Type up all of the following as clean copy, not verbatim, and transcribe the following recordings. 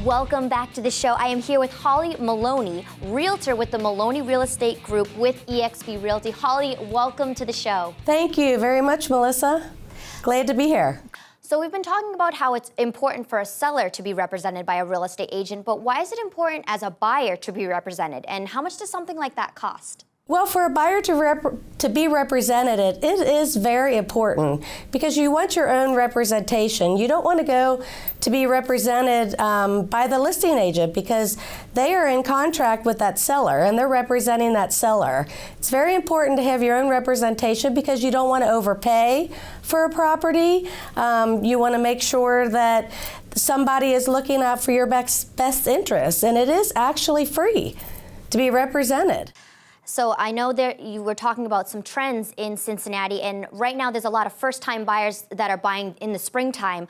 Welcome back to the show. I am here with Holly Maloney, realtor with the Maloney Real Estate Group with eXp Realty. Holly, welcome to the show. Thank you very much, Melissa. Glad to be here. So we've been talking about how it's important for a seller to be represented by a real estate agent, but why is it important as a buyer to be represented, and how much does something like that cost? Well, for a buyer to be represented, it is very important because you want your own representation. You don't want to go to be represented by the listing agent because they are in contract with that seller and they're representing that seller. It's very important to have your own representation because you don't want to overpay for a property. You want to make sure that somebody is looking out for your best interests, and it is actually free to be represented. So I know that you were talking about some trends in Cincinnati, and right now there's a lot of first-time buyers that are buying in the springtime.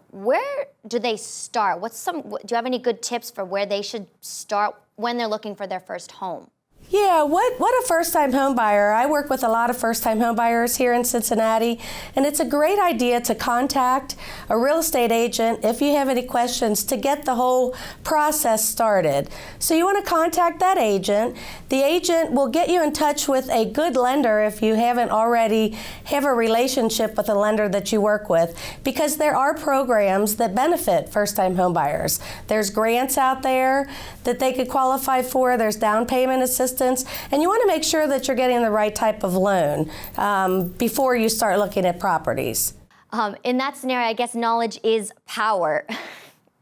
Where do they start? Do you have any good tips for where they should start when they're looking for their first home? Yeah, what a first-time home buyer. I work with a lot of first-time home buyers here in Cincinnati, and it's a great idea to contact a real estate agent if you have any questions to get the whole process started. So you want to contact that agent. The agent will get you in touch with a good lender if you haven't already have a relationship with a lender that you work with, because there are programs that benefit first-time home buyers. There's grants out there that they could qualify for. There's down payment assistance. And you want to make sure that you're getting the right type of loan before you start looking at properties. In that scenario, I guess knowledge is power.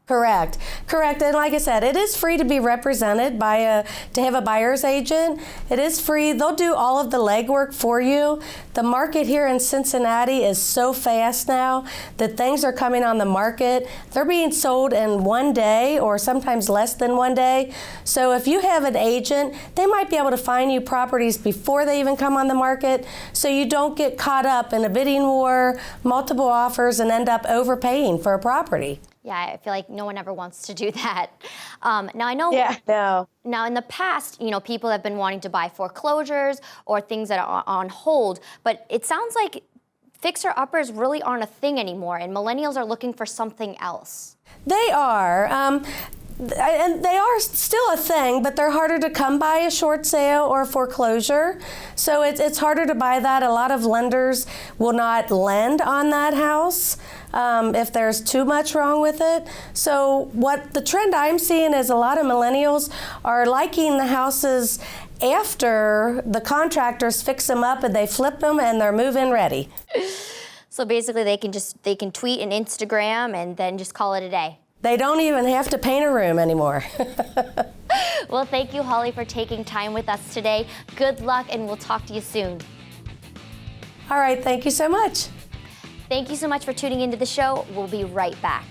Correct. And like I said, it is free to be represented by to have a buyer's agent. It is free. They'll do all of the legwork for you. The market here in Cincinnati is so fast now that things are coming on the market. They're being sold in one day or sometimes less than one day. So if you have an agent, they might be able to find you properties before they even come on the market, so you don't get caught up in a bidding war, multiple offers, and end up overpaying for a property. Yeah, I feel like no one ever wants to do that. Now I know. Yeah, no. Now in the past, people have been wanting to buy foreclosures or things that are on hold, but it sounds like fixer-uppers really aren't a thing anymore, and millennials are looking for something else. They are. And they are still a thing, but they're harder to come by a short sale or a foreclosure. So it's harder to buy that. A lot of lenders will not lend on that house if there's too much wrong with it. So what the trend I'm seeing is a lot of millennials are liking the houses after the contractors fix them up and they flip them and they're move-in ready. So basically they can tweet and Instagram and then just call it a day. They don't even have to paint a room anymore. Well, thank you, Holly, for taking time with us today. Good luck, and we'll talk to you soon. All right, thank you so much. Thank you so much for tuning into the show. We'll be right back.